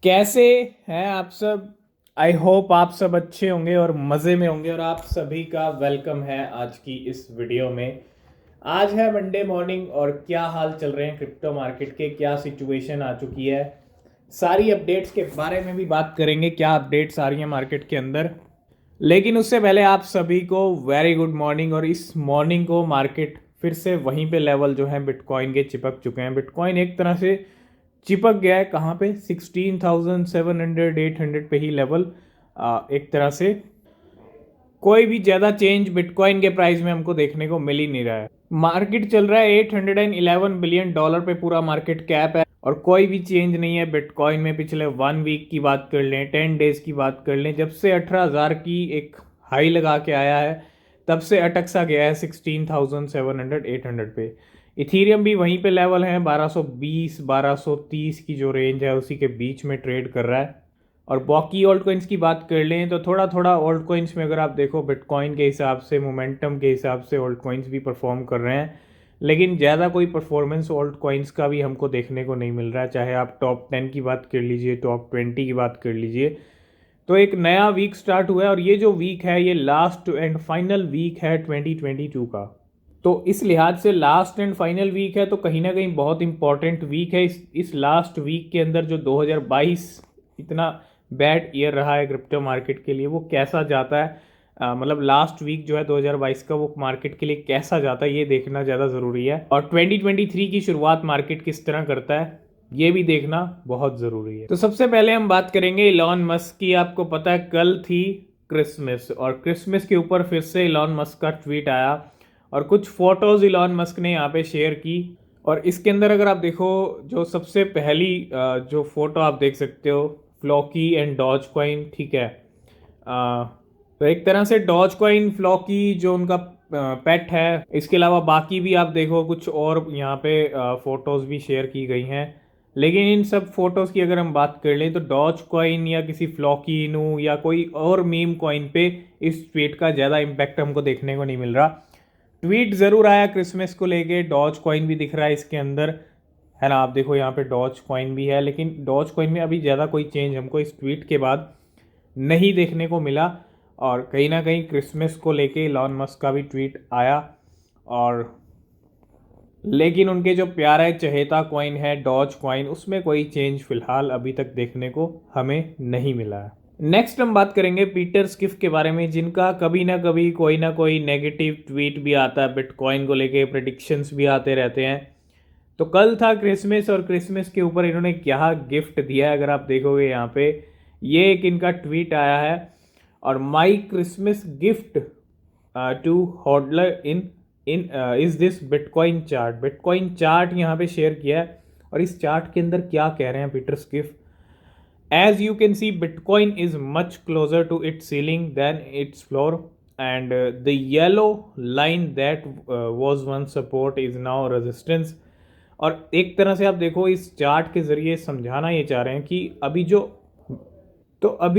कैसे हैं आप सब। आई होप आप सब अच्छे होंगे और मज़े में होंगे और आप सभी का वेलकम है आज की इस वीडियो में। आज है मंडे मॉर्निंग और क्या हाल चल रहे हैं क्रिप्टो मार्केट के, क्या सिचुएशन आ चुकी है, सारी अपडेट्स के बारे में भी बात करेंगे, क्या अपडेट्स आ रही हैं मार्केट के अंदर। लेकिन उससे पहले आप सभी को वेरी गुड मॉर्निंग। और इस मॉर्निंग को मार्केट फिर से वहीं पे लेवल जो है बिटकॉइन के चिपक चुके हैं। बिटकॉइन एक तरह से चिपक गया है कहाँ पे, 16,700 800 पे ही लेवल। एक तरह से कोई भी ज़्यादा चेंज बिटकॉइन के प्राइस में हमको देखने को मिल ही नहीं रहा है। मार्केट चल रहा है $811 बिलियन पे, पूरा मार्केट कैप है और कोई भी चेंज नहीं है बिटकॉइन में। पिछले 1 वीक की बात कर लें, 10 डेज की बात कर लें, जब से 18,000 की एक हाई लगा के आया है तब से अटक सा गया है 16,700 800 पे। इथीरियम भी वहीं पे लेवल है, 1220 1230 की जो रेंज है उसी के बीच में ट्रेड कर रहा है। और बाकी ऑल्ट कॉइन्स की बात कर लें तो थोड़ा थोड़ा ऑल्ट कॉइन्स में अगर आप देखो बिटकॉइन के हिसाब से, मोमेंटम के हिसाब से ऑल्ट कॉइन्स भी परफॉर्म कर रहे हैं। लेकिन ज़्यादा कोई परफॉर्मेंस ऑल्ट कॉइन्स का भी हमको देखने को नहीं मिल रहा है, चाहे आप टॉप 10 की बात कर लीजिए, टॉप 20 की बात कर लीजिए। तो एक नया वीक स्टार्ट हुआ है और ये जो वीक है ये लास्ट एंड फाइनल वीक है 2022 का। तो इस लिहाज से लास्ट एंड फाइनल वीक है तो कहीं ना कहीं बहुत इंपॉर्टेंट वीक है। इस लास्ट वीक के अंदर जो 2022 इतना बैड ईयर रहा है क्रिप्टो मार्केट के लिए, वो कैसा जाता है, मतलब लास्ट वीक जो है 2022 का वो मार्केट के लिए कैसा जाता है ये देखना ज़्यादा ज़रूरी है। और 2023 की शुरुआत मार्केट किस तरह करता है ये भी देखना बहुत ज़रूरी है। तो सबसे पहले हम बात करेंगे इलॉन मस्क की। आपको पता है कल थी क्रिसमस और क्रिसमस के ऊपर फिर से इलॉन मस्क का ट्वीट आया और कुछ फोटोज इलॉन मस्क ने यहाँ पे शेयर की। और इसके अंदर अगर आप देखो, जो सबसे पहली जो फोटो आप देख सकते हो, फ्लॉकी एंड डॉज कॉइन, ठीक है। तो एक तरह से डॉज कॉइन, फ्लॉकी जो उनका पेट है, इसके अलावा बाकी भी आप देखो कुछ और यहाँ पे फोटोज भी शेयर की गई हैं। लेकिन इन सब फोटोज की अगर हम बात कर लें तो डॉज कॉइन या किसी फ्लॉकी इनू या कोई और मीम कॉइन पे इस ट्वीट का ज़्यादा इम्पैक्ट हमको देखने को नहीं मिल रहा। ट्वीट ज़रूर आया क्रिसमस को लेके, डॉज कॉइन भी दिख रहा है इसके अंदर, है ना। आप देखो यहाँ पे डॉज कॉइन भी है, लेकिन डॉज कॉइन में अभी ज़्यादा कोई चेंज हमको इस ट्वीट के बाद नहीं देखने को मिला। और कहीं ना कहीं क्रिसमस को लेके इलॉन मस्क का भी ट्वीट आया, और लेकिन उनके जो प्यारा चहेता कॉइन है डॉज कॉइन, उसमें कोई चेंज फिलहाल अभी तक देखने को हमें नहीं मिला है। नेक्स्ट हम बात करेंगे पीटर स्किफ के बारे में, जिनका कभी ना कोई नेगेटिव ट्वीट भी आता है बिटकॉइन को लेके, प्रेडिक्शंस भी आते रहते हैं। तो कल था क्रिसमस और क्रिसमस के ऊपर इन्होंने क्या गिफ्ट दिया है अगर आप देखोगे यहाँ पे, ये एक इनका ट्वीट आया है। और my Christmas gift to hodler in in is this bitcoin chart. Bitcoin chart यहाँ पे शेयर किया है और इस चार्ट के अंदर क्या कह रहे हैं Peter Schiff, as you can see bitcoin is much closer to its ceiling than its floor and the yellow line that was once support is now resistance. और एक तरह से आप देखो इस चार्ट के जरिए समझाना ये चाह रहे हैं कि अभी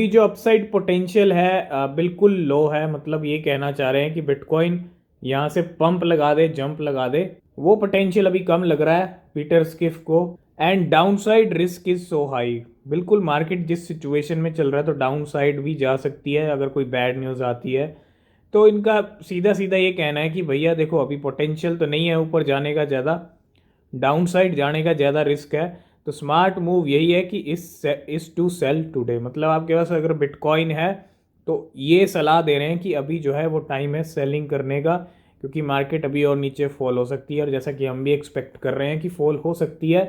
जो अपसाइड पोटेंशियल है बिल्कुल लो है। मतलब ये कहना चाह रहे हैं कि बिटकॉइन यहाँ से पंप लगा दे, जंप लगा दे, वो पोटेंशियल अभी कम लग रहा है पीटर स्किफ को। And downside risk is so high. बिल्कुल मार्केट जिस सिचुएशन में चल रहा है तो डाउनसाइड भी जा सकती है अगर कोई बैड न्यूज़ आती है। तो इनका सीधा सीधा ये कहना है कि भैया देखो अभी पोटेंशियल तो नहीं है ऊपर जाने का ज़्यादा, डाउनसाइड जाने का ज़्यादा रिस्क है। तो स्मार्ट मूव यही है कि इस टू सेल टुडे। मतलब आपके पास अगर बिटकॉइन है तो ये सलाह दे रहे हैं कि अभी जो है वो टाइम है सेलिंग करने का, क्योंकि मार्केट अभी और नीचे फॉल हो सकती है। और जैसा कि हम भी एक्सपेक्ट कर रहे हैं कि फॉल हो सकती है,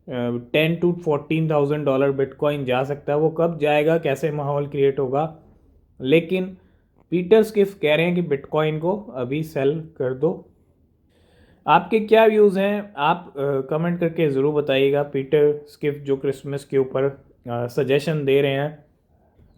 10 to 14,000 डॉलर बिटकॉइन जा सकता है। वो कब जाएगा, कैसे माहौल क्रिएट होगा, लेकिन पीटर स्किफ कह रहे हैं कि बिटकॉइन को अभी सेल कर दो। आपके क्या व्यूज़ हैं, आप कमेंट करके ज़रूर बताइएगा। पीटर स्किफ जो क्रिसमस के ऊपर सजेशन दे रहे हैं।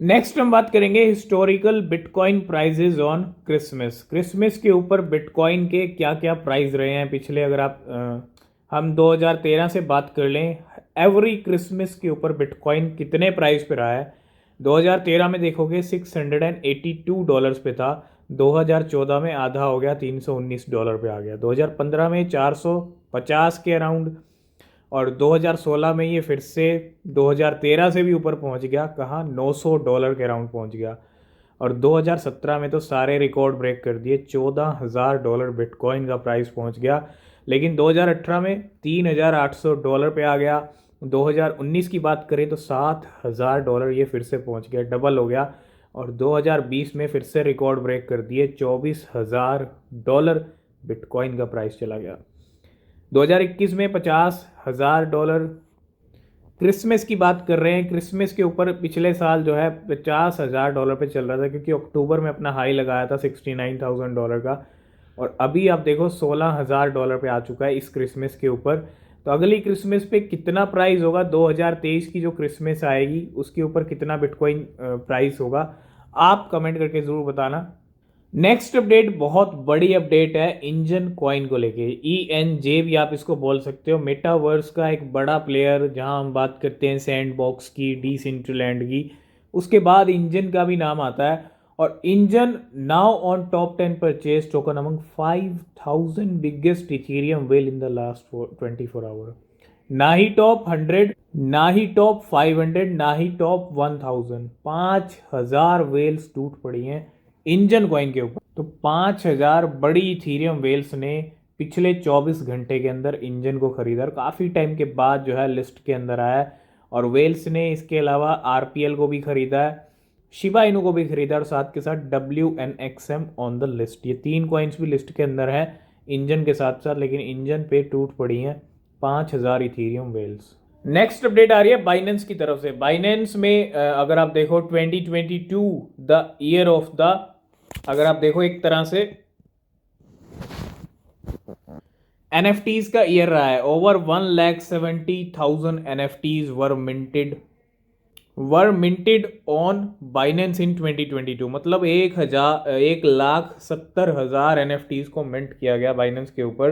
नेक्स्ट हम बात करेंगे historical bitcoin prices on Christmas. Christmas के ऊपर बिटकॉइन के क्या क्या प्राइस रहे हैं पिछले, अगर आप हम 2013 से बात कर लें, एवरी क्रिसमस के ऊपर बिटकॉइन कितने प्राइस पे रहा है। 2013 में देखोगे $682 पे था, 2014 में आधा हो गया $319 पे आ गया, 2015 में 450 के अराउंड, और 2016 में ये फिर से 2013 से भी ऊपर पहुंच गया, कहाँ, $900 के अराउंड पहुंच गया। और 2017 में तो सारे रिकॉर्ड ब्रेक कर दिए, $14,000 बिटकॉइन का प्राइस पहुंच गया। लेकिन 2018 में $3,800 पे आ गया। 2019 की बात करें तो $7,000 ये फिर से पहुंच गया, डबल हो गया। और 2020 में फिर से रिकॉर्ड ब्रेक कर दिए, $24,000 बिटकॉइन का प्राइस चला गया। 2021 में $50,000। क्रिसमस की बात कर रहे हैं, क्रिसमस के ऊपर पिछले साल जो है $50,000 पे चल रहा था, क्योंकि अक्टूबर में अपना हाई लगाया था $69,000 का। और अभी आप देखो $16,000 पे आ चुका है इस क्रिसमस के ऊपर। तो अगली क्रिसमस पे कितना प्राइस होगा, 2023 की जो क्रिसमस आएगी उसके ऊपर कितना बिटकॉइन प्राइस होगा, आप कमेंट करके ज़रूर बताना। नेक्स्ट अपडेट बहुत बड़ी अपडेट है इंजन कॉइन को लेके। ENJ भी आप इसको बोल सकते हो, मेटावर्स का एक बड़ा प्लेयर, जहां हम बात करते हैं सैंडबॉक्स की, डिसेंट्रलैंड की, उसके बाद इंजन का भी नाम आता है। और Enjin now on top 10 purchase token among 5,000 biggest Ethereum whale in the last 24 hour. ना ही टॉप 100, ना ही टॉप 500, ना ही टॉप 1000, 5,000 वेल्स टूट पड़ी हैं इंजन कॉइन के ऊपर। तो 5,000 बड़ी इथीरियम वेल्स ने पिछले 24 घंटे के अंदर इंजन को खरीदा, और काफ़ी टाइम के बाद जो है लिस्ट के अंदर आया है। और वेल्स ने इसके अलावा RPL को भी खरीदा है, शिबा इनू को भी खरीदा, और साथ के साथ WNXM ऑन द लिस्ट। ये 3 कॉइन्स भी लिस्ट के अंदर हैं इंजन के साथ साथ, लेकिन इंजन पे टूट पड़ी हैं 5,000 इथीरियम वेल्स। नेक्स्ट अपडेट आ रही है बाइनेंस की तरफ से। बाइनेंस में अगर आप देखो 2022 द ईयर ऑफ द, अगर आप देखो एक तरह से NFTs का ईयर रहा है। Over 1,70,000 NFTs were minted on Binance in 2022। मतलब 1,70,000 NFTs को मिंट किया गया बाइनेंस के ऊपर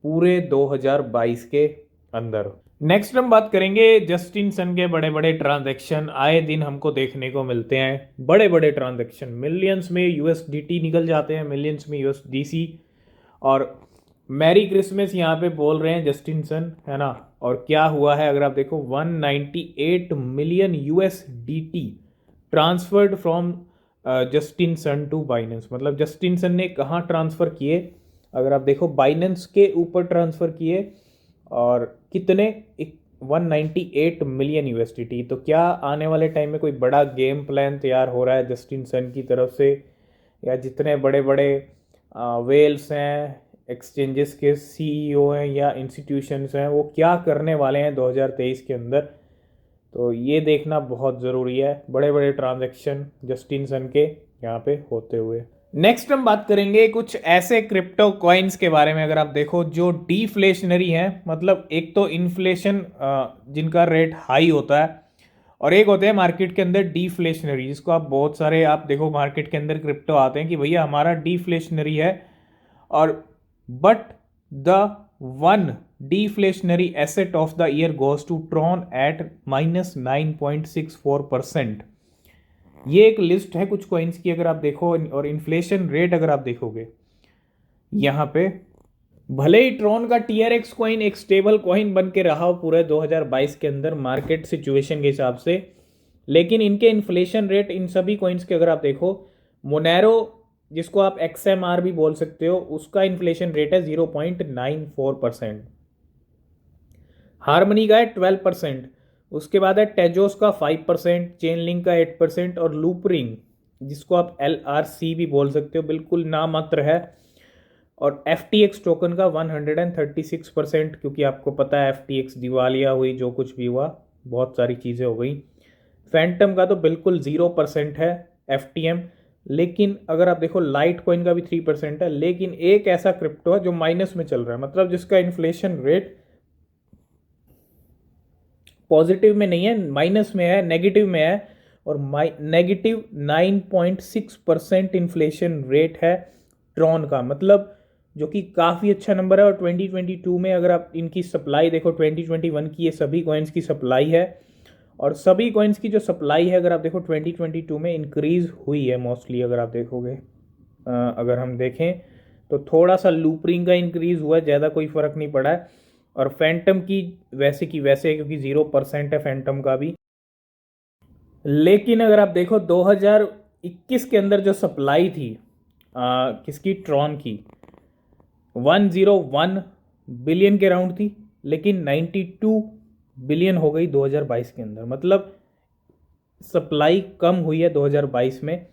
पूरे 2022 के अंदर। नेक्स्ट हम बात करेंगे जस्टिन सन के बड़े बड़े ट्रांजैक्शन। आए दिन हमको देखने को मिलते हैं बड़े बड़े ट्रांजैक्शन, मिलियंस में USDT निकल जाते हैं, मिलियंस में USDC। और मैरी क्रिसमस यहाँ पे बोल रहे हैं जस्टिन सन, है ना। और क्या हुआ है अगर आप देखो, 198 million USDT transferred from Justin Sun to Binance. मतलब जस्टिन सन ने कहाँ ट्रांसफ़र किए, अगर आप देखो बाइनेंस के ऊपर ट्रांसफ़र किए, और कितने, 198 मिलियन USDT। तो क्या आने वाले टाइम में कोई बड़ा गेम प्लान तैयार हो रहा है जस्टिन सन की तरफ से, या जितने बड़े बड़े वेल्स हैं, एक्सचेंजेस के CEO हैं या इंस्टीट्यूशंस हैं, वो क्या करने वाले हैं 2023 के अंदर। तो ये देखना बहुत ज़रूरी है, बड़े बड़े ट्रांजैक्शन जस्टिन सन के यहाँ पे होते हुए। नेक्स्ट हम बात करेंगे कुछ ऐसे क्रिप्टो कॉइन्स के बारे में। अगर आप देखो जो डिफ्लेशनरी हैं, मतलब एक तो इन्फ्लेशन जिनका रेट हाई होता है, और एक होते हैं मार्केट के अंदर डिफ्लेशनरी, जिसको आप बहुत सारे, आप देखो मार्केट के अंदर क्रिप्टो आते हैं कि भैया हमारा डिफ्लेशनरी है, और but the one deflationary asset of the year goes to Tron at -9.64%। ये एक लिस्ट है कुछ कॉइन्स की अगर आप देखो, और इन्फ्लेशन रेट अगर आप देखोगे यहाँ पे, भले ही ट्रॉन का TRX कॉइन एक स्टेबल कॉइन बन के रहा हो पूरे 2022 के अंदर मार्केट सिचुएशन के हिसाब से, लेकिन इनके इन्फ्लेशन रेट इन सभी कॉइन्स के अगर आप देखो, मोनेरो जिसको आप XMR भी बोल सकते हो, उसका इन्फ्लेशन रेट है 0.94%, हार्मनी का है 12%, उसके बाद है टेजोस का 5%, चेन लिंक का 8%, और लूपरिंग जिसको आप LRC भी बोल सकते हो, बिल्कुल नामात्र है। और FTX टोकन का 136%, क्योंकि आपको पता है FTX दिवालिया हुई, जो कुछ भी हुआ, बहुत सारी चीज़ें हो गई। फैंटम का तो बिल्कुल 0% है FTM। लेकिन अगर आप देखो लाइट कॉइन का भी 3% है, लेकिन एक ऐसा क्रिप्टो है जो माइनस में चल रहा है, मतलब जिसका इन्फ्लेशन रेट पॉजिटिव में नहीं है, माइनस में है, नेगेटिव में है, और नेगेटिव 9.6% इन्फ्लेशन रेट है ट्रॉन का, मतलब जो कि काफ़ी अच्छा नंबर है। और 2022 में अगर आप इनकी सप्लाई देखो, 2021 की ये सभी कॉइन्स की सप्लाई है, और सभी कॉइन्स की जो सप्लाई है अगर आप देखो 2022 में इंक्रीज हुई है मोस्टली। अगर आप देखोगे, अगर हम देखें तो थोड़ा सा लूपरिंग का इंक्रीज हुआ है, ज़्यादा कोई फ़र्क नहीं पड़ा है। और फैंटम की वैसे की वैसे है, क्योंकि 0% है फैंटम का भी। लेकिन अगर आप देखो 2021 के अंदर जो सप्लाई थी किसकी, ट्रॉन की, 101 बिलियन के राउंड थी, लेकिन 92 बिलियन हो गई 2022 के अंदर। मतलब सप्लाई कम हुई है 2022 में,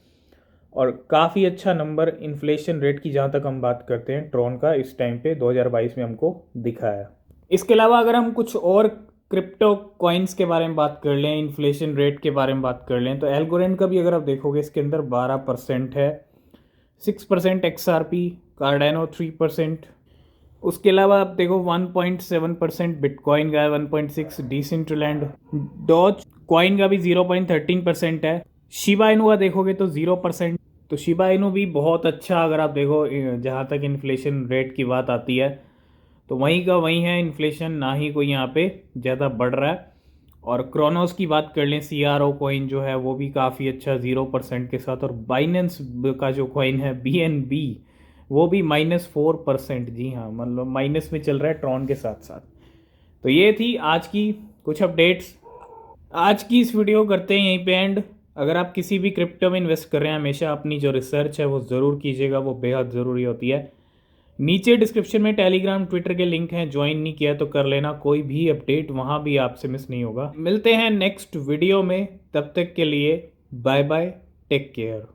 और काफ़ी अच्छा नंबर इन्फ्लेशन रेट की जहाँ तक हम बात करते हैं ट्रॉन का इस टाइम पे 2022 में हमको दिखा है। इसके अलावा अगर हम कुछ और क्रिप्टो कॉइन्स के बारे में बात कर लें, इन्फ्लेशन रेट के बारे में बात कर लें, तो एल्गोरेंड का भी अगर आप देखोगे इसके अंदर 12% है, 6% XRP, कार्डेनो 3%। उसके अलावा आप देखो 1.7% बिटकॉइन का है, 1.6 डिसेंट्रलैंड, डॉज कॉइन का भी 0.13% है। शिबा इनू का देखोगे तो 0%। तो शिबा इनू भी बहुत अच्छा, अगर आप देखो जहाँ तक इन्फ्लेशन रेट की बात आती है तो वहीं का वहीं है, इन्फ्लेशन ना ही कोई यहाँ पे ज़्यादा बढ़ रहा है। और क्रोनोस की बात कर लें, CRO कॉइन जो है वो भी काफ़ी अच्छा 0% के साथ। और बाइनेंस का जो कॉइन है BNB, वो भी -4%। जी हाँ, मतलब माइनस में चल रहा है ट्रॉन के साथ साथ। तो ये थी आज की कुछ अपडेट्स। आज की इस वीडियो करते हैं यहीं पे एंड। अगर आप किसी भी क्रिप्टो में इन्वेस्ट कर रहे हैं, हमेशा अपनी जो रिसर्च है वो ज़रूर कीजिएगा, वो बेहद ज़रूरी होती है। नीचे डिस्क्रिप्शन में टेलीग्राम ट्विटर के लिंक हैं, ज्वाइन नहीं किया तो कर लेना, कोई भी अपडेट वहाँ भी आपसे मिस नहीं होगा। मिलते हैं नेक्स्ट वीडियो में, तब तक के लिए बाय बाय, टेक केयर।